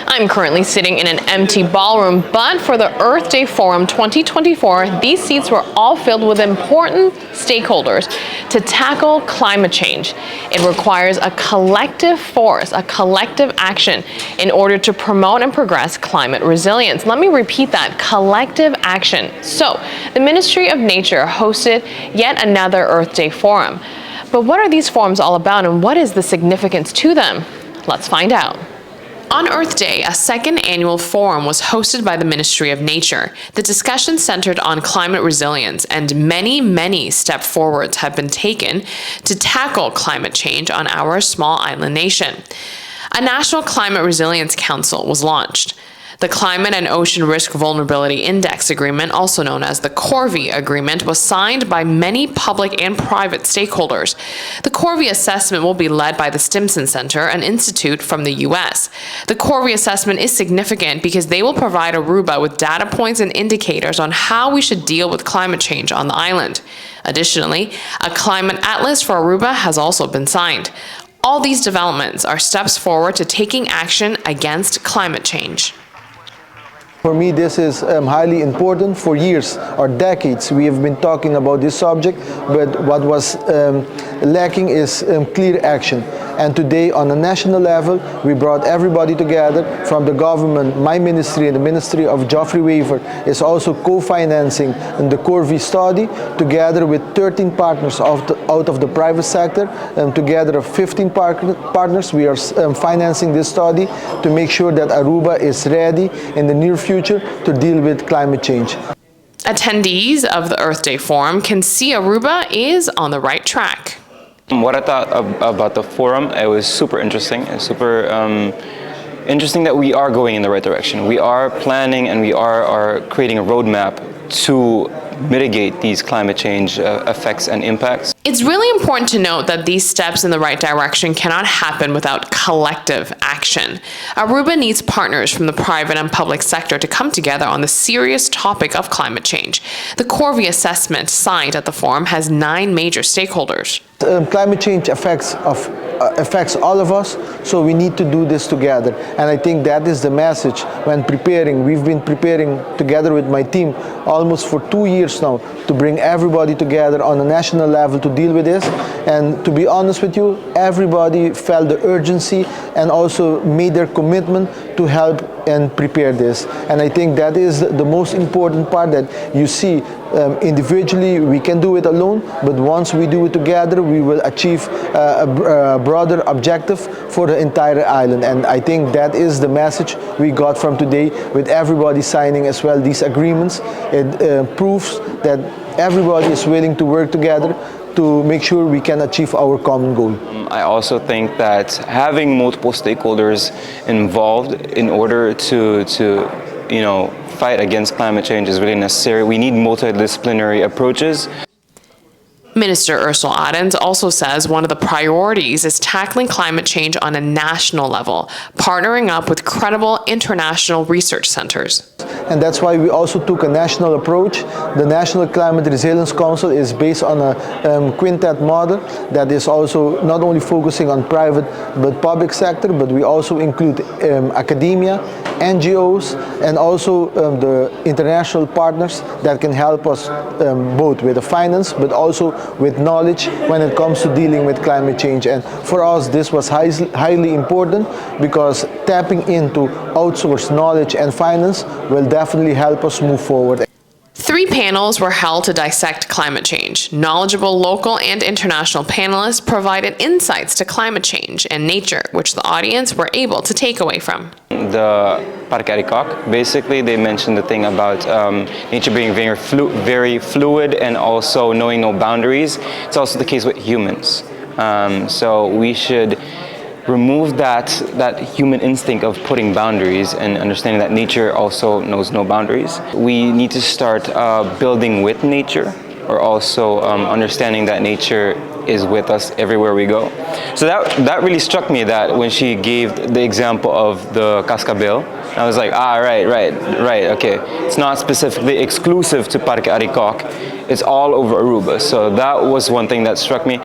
I'm currently sitting in an empty ballroom, but for the Earth Day Forum 2024, these seats were all filled with important stakeholders to tackle climate change. It requires a collective force, a collective action in order to promote and progress climate resilience. Let me repeat that, collective action. So, the Ministry of Nature hosted yet another Earth Day Forum. But what are these forums all about and what is the significance to them? Let's find out. On Earth Day, a second annual forum was hosted by the Ministry of Nature. The discussion centered on climate resilience, and many step forwards have been taken to tackle climate change on our small island nation. A National Climate Resilience Council was launched. The Climate and Ocean Risk Vulnerability Index Agreement, also known as the CORVI Agreement, was signed by many public and private stakeholders. The CORVI assessment will be led by the Stimson Center, an institute from the U.S. The CORVI assessment is significant because they will provide Aruba with data points and indicators on how we should deal with climate change on the island. Additionally, a climate atlas for Aruba has also been signed. All these developments are steps forward to taking action against climate change. For me, this is highly important. For years or decades, we have been talking about this subject, but what was lacking is clear action. And today, on a national level, we brought everybody together from the government. My ministry and the Ministry of Geoffrey Weaver is also co-financing the CORVI study, together with 13 partners out of the private sector. Together, 15 partners, we are financing this study to make sure that Aruba is ready in the near future to deal with climate change. Attendees of the Earth Day Forum can see Aruba is on the right track. What I thought about the forum, it was super interesting. It's super interesting that we are going in the right direction. We are planning and we are creating a roadmap to mitigate these climate change effects and impacts. It's really important to note that these steps in the right direction cannot happen without collective action. Aruba needs partners from the private and public sector to come together on the serious topic of climate change. The CORVI assessment signed at the forum has 9 major stakeholders. Climate change affects all of us, so we need to do this together. And I think that is the message when preparing. We've been preparing together with my team almost for 2 years now to bring everybody together on a national level to deal with this. And to be honest with you, everybody felt the urgency and also made their commitment to help and prepare this. And I think that is the most important part, that you see individually we can do it alone, but once we do it together, we will achieve a broader objective for the entire island. And I think that is the message we got from today, with everybody signing as well these agreements. It proves that everybody is willing to work together to make sure we can achieve our common goal. I also think that having multiple stakeholders involved in order to fight against climate change is really necessary. We need multidisciplinary approaches. Minister Ursula Adens also says one of the priorities is tackling climate change on a national level, partnering up with credible international research centers. And that's why we also took a national approach. The National Climate Resilience Council is based on a quintet model that is also not only focusing on private but public sector, but we also include academia, NGOs, and also the international partners that can help us both with the finance but also with knowledge when it comes to dealing with climate change. And for us, this was highly important, because tapping into outsourced knowledge and finance will definitely help us move forward. 3 panels were held to dissect climate change. Knowledgeable local and international panelists provided insights to climate change and nature, which the audience were able to take away from. The Parque Arikok, basically they mentioned the thing about nature being very fluid and also knowing no boundaries. It's also the case with humans. So we should remove that human instinct of putting boundaries and understanding that nature also knows no boundaries. We need to start building with nature, or also understanding that nature is with us everywhere we go. So that really struck me, that when she gave the example of the cascabel, I was like, right, okay. It's not specifically exclusive to Parque Arikok, it's all over Aruba. So that was one thing that struck me.